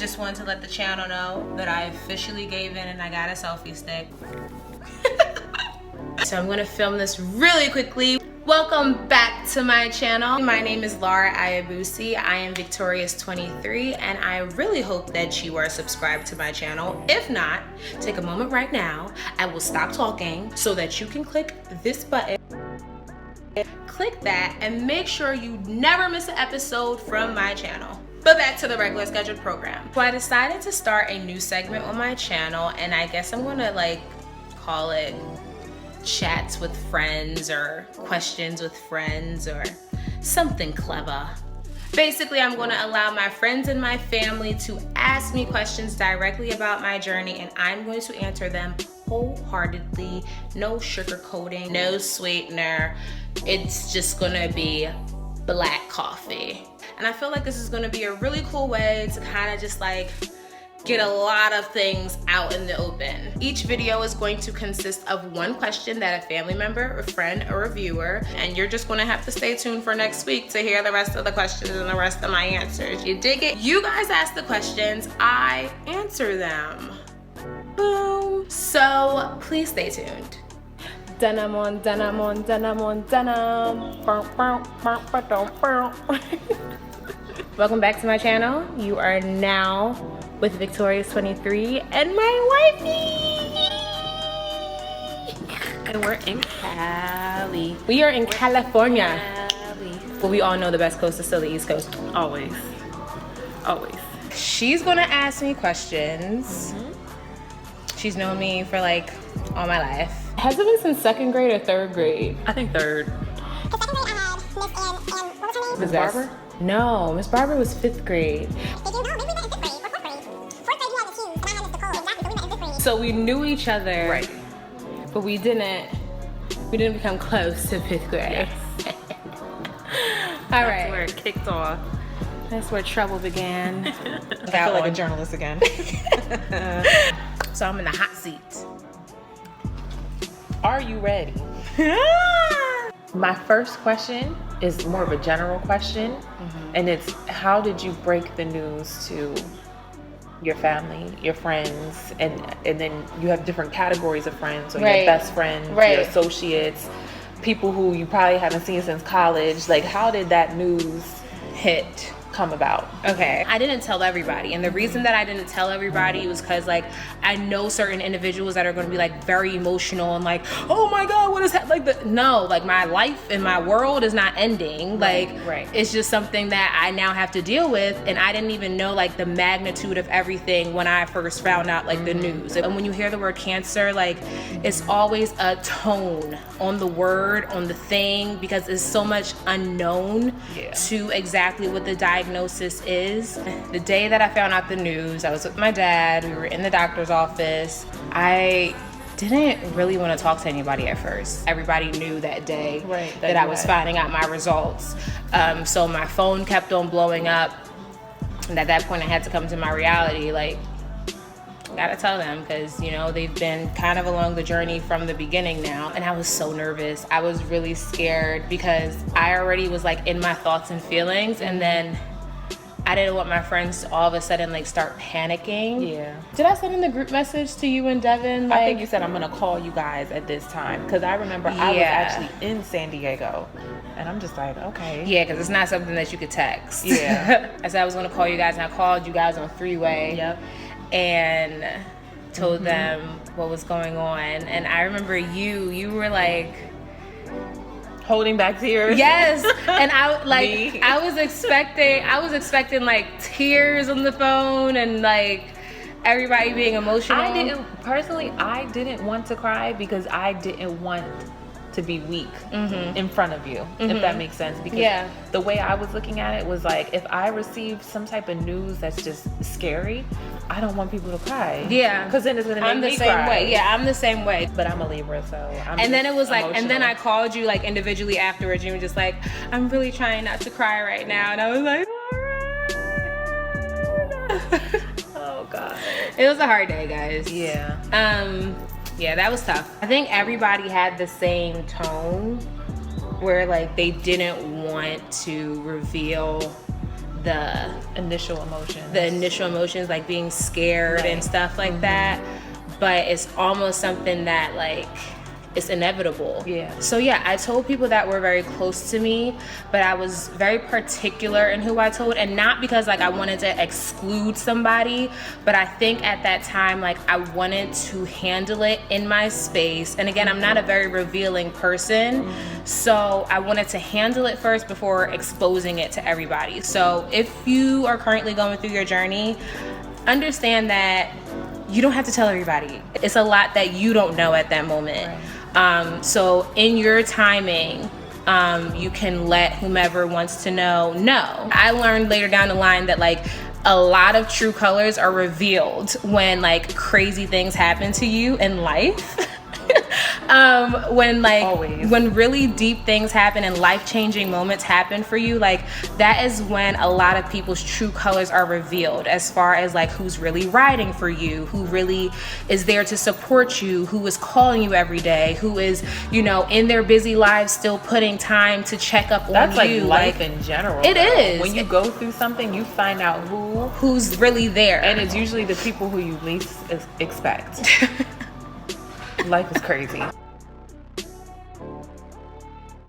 just wanted to let the channel know that I officially gave in and I got a selfie stick. So I'm gonna film this really quickly. Welcome back to my channel. My name is Lara Aiyegbusi. I am Victorious23, and I really hope that you are subscribed to my channel. If not, take a moment right now. I will stop talking so that you can click this button. Click that and make sure you never miss an episode from my channel. But back to the regular scheduled program. So I decided to start a new segment on my channel, and I guess I'm gonna like call it chats with friends or questions with friends or something clever. Basically, I'm going to allow my friends and my family to ask me questions directly about my journey, and I'm going to answer them wholeheartedly. No sugarcoating, no sweetener. It's just going to be black coffee. And I feel like this is going to be a really cool way to kind of just like get a lot of things out in the open. Each video is going to consist of one question that a family member, a friend, or a viewer, and you're just gonna have to stay tuned for next week to hear the rest of the questions and the rest of my answers. You dig it? You guys ask the questions, I answer them. Boom. So please stay tuned. Denim on denim on denim on denim. Welcome back to my channel. You are now with Victorious23 and my wifey. And we're in Cali. We are in California. But we all know the best coast is still the East Coast. Always. Always. She's gonna ask me questions. She's known me for like all my life. Has it been since second grade or third grade? I think third. In second grade, I had Miss Ann, what was her name? Miss Barber? No, Miss Barber was fifth grade. Did you know? Maybe we met in fifth grade or fourth grade. Fourth grade, you had Miss Hughes, and I had Miss Nicole. Exactly, so we met in fifth grade. So we knew each other, Right. but we didn't become close to fifth grade. Yes. All That's right. where it kicked off. That's where trouble began. I feel like a journalist again. So I'm in the hot seat. Are you ready? My first question is more of a general question, and it's how did you break the news to your family, your friends, and then you have different categories of friends, so Right. your best friends, Right. your associates, people who you probably haven't seen since college. Like, how did that news Hit. come about? Okay, I didn't tell everybody, and the reason that I didn't tell everybody was because like I know certain individuals that are going to be like very emotional and like, oh my god, what is that? Like no, like my life and my world is not ending. Like right. It's just something that I now have to deal with, and I didn't even know like the magnitude of everything when I first found out like the news. And when you hear the word cancer, like it's always a tone on the word, on the thing, because there's so much unknown to exactly what the diagnosis is. The day that I found out the news, I was with my dad. We were in the doctor's office. I didn't really want to talk to anybody at first. Everybody knew that day that I was finding out my results. So my phone kept on blowing up. And at that point I had to come to my reality, like, gotta tell them, because you know they've been kind of along the journey from the beginning now, and I was so nervous. I was really scared because I already was like in my thoughts and feelings, and then I didn't want my friends to all of a sudden like start panicking. Yeah. Did I send in the group message to you and Devin? Like, I think you said I'm gonna call you guys at this time, because I remember I was actually in San Diego, and I'm just like, okay. Yeah, because it's not something that you could text. Yeah. I said I was gonna call you guys, and I called you guys on three-way. Yep. And told them what was going on. And I remember you were like Holding back tears. yes, and I like Me. I was expecting like tears on the phone and like everybody being emotional. I didn't want to cry because I didn't want to be weak in front of you, if that makes sense. Because the way I was looking at it was like, if I receive some type of news that's just scary, I don't want people to cry. Yeah, because then it's gonna make I'm the me same cry. way. Yeah, I'm the same way. But I'm a Libra, so I'm And then just it was like, and then I emotional. called you like individually afterwards. You were just like, I'm really trying not to cry right now, and I was like, alright. Oh God. It was a hard day, guys. Yeah. Yeah, that was tough. I think everybody had the same tone where like they didn't want to reveal the initial emotions, like being scared and stuff like that. But it's almost something that like it's inevitable. Yeah. So yeah, I told people that were very close to me, but I was very particular in who I told, and not because like I wanted to exclude somebody, but I think at that time like I wanted to handle it in my space. And again, I'm not a very revealing person, so I wanted to handle it first before exposing it to everybody. So if you are currently going through your journey, understand that you don't have to tell everybody. It's a lot that you don't know at that moment. Right. So in your timing, you can let whomever wants to know. I learned later down the line that like a lot of true colors are revealed when like crazy things happen to you in life. When really deep things happen and life-changing moments happen for you, like that is when a lot of people's true colors are revealed, as far as like who's really riding for you, who really is there to support you, who is calling you every day, who is, you know, in their busy lives still putting time to check up That's on you. That's like life in general. It is. When you go through something, you find out who's really there. And it's usually the people who you least expect. Life is crazy.